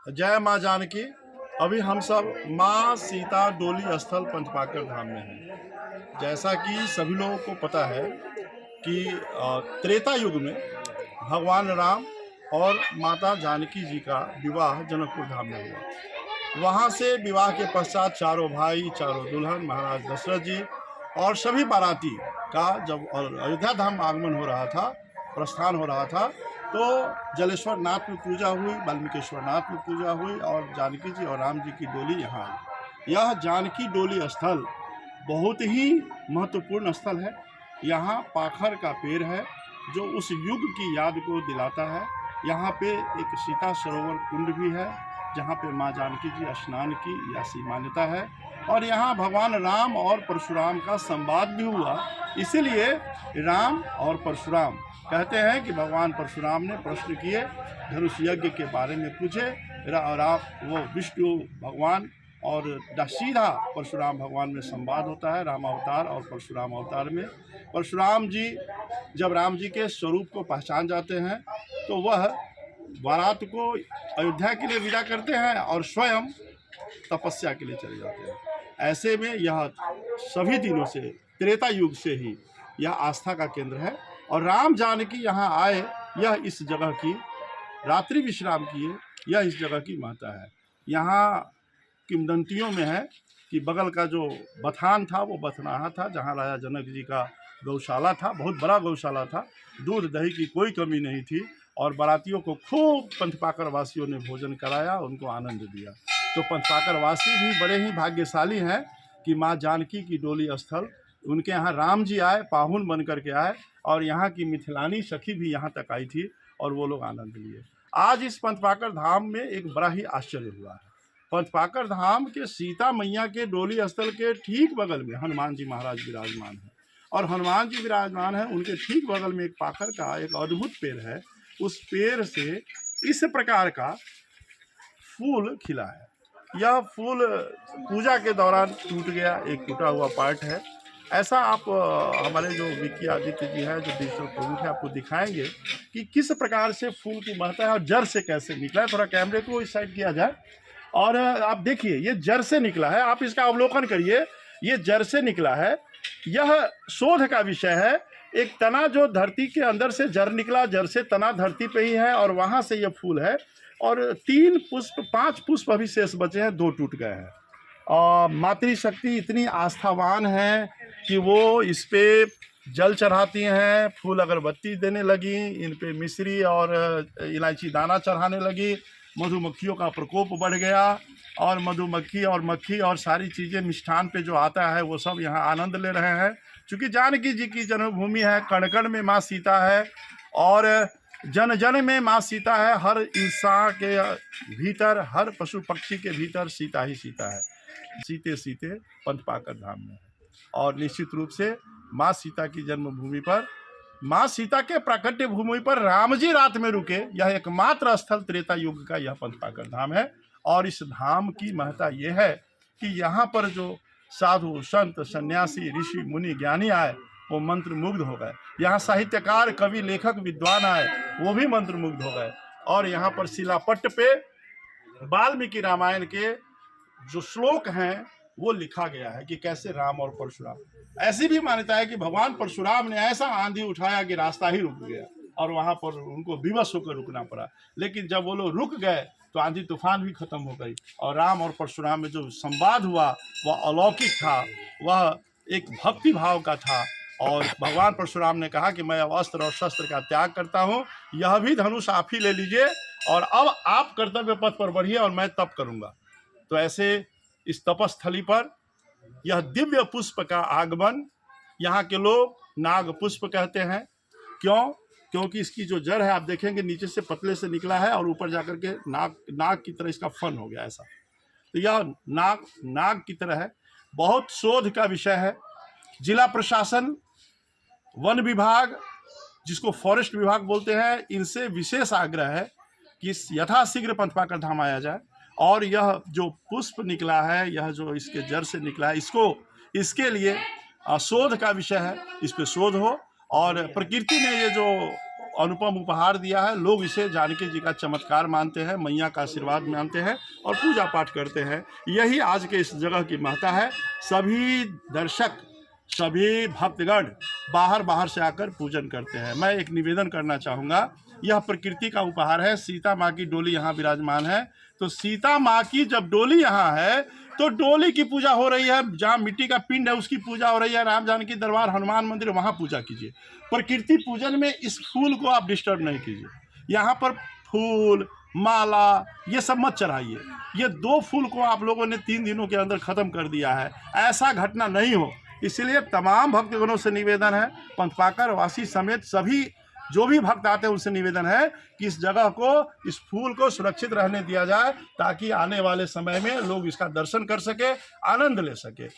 जय माँ जानकी। अभी हम सब माँ सीता डोली स्थल पंचपाकर धाम में हैं। जैसा कि सभी लोगों को पता है कि त्रेता युग में भगवान राम और माता जानकी जी का विवाह जनकपुर धाम में हुआ। वहाँ से विवाह के पश्चात चारों भाई, चारों दुल्हन, महाराज दशरथ जी और सभी बाराती का जब अयोध्या धाम आगमन हो रहा था, प्रस्थान हो रहा था, तो जलेश्वर नाथ में पूजा हुई, वाल्मीकिश्वर नाथ में पूजा हुई और जानकी जी और राम जी की डोली यहाँ आई। यह जानकी डोली स्थल बहुत ही महत्वपूर्ण स्थल है। यहाँ पाखर का पेड़ है जो उस युग की याद को दिलाता है। यहाँ पे एक सीता सरोवर कुंड भी है जहाँ पे माँ जानकी जी स्नान की ऐसी मान्यता है। और यहाँ भगवान राम और परशुराम का संवाद भी हुआ, इसीलिए राम और परशुराम कहते हैं कि भगवान परशुराम ने प्रश्न किए, धनुष यज्ञ के बारे में पूछे, और वो विष्णु भगवान और सीधा परशुराम भगवान में संवाद होता है राम अवतार और परशुराम अवतार में। परशुराम जी जब राम जी के स्वरूप को पहचान जाते हैं तो वह बारात को अयोध्या के लिए विदा करते हैं और स्वयं तपस्या के लिए चले जाते हैं। ऐसे में यह सभी दिनों से, त्रेता युग से ही यह आस्था का केंद्र है। और राम जानकी यहाँ आए, यह इस जगह की रात्रि विश्राम किए, यह इस जगह की महत्ता है। यहाँ किंवदंतियों में है कि बगल का जो बथान था वो बथनाहा था, जहाँ राजा जनक जी का गौशाला था, बहुत बड़ा गौशाला था। दूध दही की कोई कमी नहीं थी और बारातियों को खूब पंचपाकर वासियों ने भोजन कराया, उनको आनंद दिया। तो पंचपाकर वासी भी बड़े ही भाग्यशाली हैं कि माँ जानकी की डोली स्थल, उनके यहाँ राम जी आए, पाहुन बन करके आए और यहाँ की मिथिलानी सखी भी यहाँ तक आई थी और वो लोग आनंद लिए। आज इस पंचपाकर धाम में एक बड़ा ही आश्चर्य हुआ है। पंचपाकर धाम के सीता मैया के डोली स्थल के ठीक बगल में हनुमान जी महाराज विराजमान हैं और हनुमान जी विराजमान हैं, उनके ठीक बगल में एक पाकर का एक अद्भुत पेड़ है। उस पेड़ से इस प्रकार का फूल खिला है। यह फूल पूजा के दौरान टूट गया, एक टूटा हुआ पार्ट है। ऐसा आप हमारे जो विक्की आदित्य जी हैं, जो डिजिटल प्रमुख है, आपको दिखाएंगे कि किस प्रकार से फूल की महत्ता है और जड़ से कैसे निकला है। थोड़ा कैमरे को इस साइड किया जाए और आप देखिए, ये जड़ से निकला है। आप इसका अवलोकन करिए, ये जड़ से निकला है। यह शोध का विषय है। एक तना जो धरती के अंदर से जड़ निकला, जड़ से तना धरती पे ही है और वहाँ से यह फूल है। और 3 पुष्प 5 पुष्प अभी शेष बचे हैं, 2 टूट गए हैं। और मातृशक्ति इतनी आस्थावान है कि वो इस पे जल चढ़ाती हैं, फूल अगरबत्ती देने लगी, इन पे मिश्री और इलायची दाना चढ़ाने लगी। मधुमक्खियों का प्रकोप बढ़ गया और मधुमक्खी और मक्खी और सारी चीज़ें मिष्ठान पे जो आता है वो सब यहाँ आनंद ले रहे हैं। क्योंकि जानकी जी की जन्मभूमि है, कण कण में माँ सीता है और जन जन में माँ सीता है। हर इंसान के भीतर, हर पशु पक्षी के भीतर सीता ही सीता है। सीते सीते पंचपाकर धाम में है और निश्चित रूप से माँ सीता की जन्मभूमि पर, माँ सीता के प्राकट्य भूमि पर राम जी रात में रुके। यह एकमात्र स्थल त्रेता युग का यह पंचपाकर धाम है। और इस धाम की महत्ता यह है कि यहाँ पर जो साधु संत सन्यासी ऋषि मुनि ज्ञानी आए वो मंत्र मुग्ध हो गए। यहाँ साहित्यकार कवि लेखक विद्वान आए, वो भी मंत्र मुग्ध हो गए। और यहाँ पर शिलापट्ट पे वाल्मीकि रामायण के जो श्लोक हैं वो लिखा गया है कि कैसे राम और परशुराम, ऐसी भी मान्यता है कि भगवान परशुराम ने ऐसा आंधी उठाया कि रास्ता ही रुक गया और वहां पर उनको विवश होकर रुकना पड़ा। लेकिन जब वो लोग रुक गए तो आंधी तूफान भी खत्म हो गई और राम और परशुराम में जो संवाद हुआ वह अलौकिक था, वह एक भक्ति भाव का था। और भगवान परशुराम ने कहा कि मैं अब अस्त्र और शस्त्र का त्याग करता हूँ, यह भी धनुष आप ही ले लीजिए और अब आप कर्तव्य पथ पर बढ़िए और मैं तप करूँगा। तो ऐसे इस तपस्थली पर यह दिव्य पुष्प का आगमन, यहाँ के लोग नाग पुष्प कहते हैं। क्यों? क्योंकि इसकी जो जड़ है आप देखेंगे नीचे से पतले से निकला है और ऊपर जाकर के नाग की तरह इसका फन हो गया ऐसा। तो यह नाग की तरह है। बहुत शोध का विषय है। जिला प्रशासन, वन विभाग, जिसको फॉरेस्ट विभाग बोलते हैं, इनसे विशेष आग्रह है कि यथाशीघ्र पंचपाकर धाम आया जाए। और यह जो पुष्प निकला है, यह जो इसके जड़ से निकला है, इसके लिए शोध का विषय है। इस पे शोध हो और प्रकृति ने ये जो अनुपम उपहार दिया है। लोग इसे जानकी जी का चमत्कार मानते हैं, मैया का आशीर्वाद मानते हैं और पूजा पाठ करते हैं। यही आज के इस जगह की महत्ता है। सभी दर्शक, सभी भक्तगण बाहर से आकर पूजन करते हैं। मैं एक निवेदन करना चाहूँगा, यह प्रकृति का उपहार है। सीता माँ की डोली यहाँ विराजमान है, तो सीता माँ की जब डोली यहाँ है तो डोली की पूजा हो रही है। जहाँ मिट्टी का पिंड है उसकी पूजा हो रही है। राम जानकी दरबार, हनुमान मंदिर, वहाँ पूजा कीजिए। प्रकृति पूजन में इस फूल को आप डिस्टर्ब नहीं कीजिए। यहाँ पर फूल, माला ये सब मत चढ़ाइए। ये 2 फूल को आप लोगों ने 3 दिनों के अंदर ख़त्म कर दिया है। ऐसा घटना नहीं हो, इसलिए तमाम भक्तगणों से निवेदन है, पंथपाकर वासी समेत सभी जो भी भक्त आते हैं उनसे निवेदन है कि इस जगह को, इस फूल को सुरक्षित रहने दिया जाए, ताकि आने वाले समय में लोग इसका दर्शन कर सके, आनंद ले सके।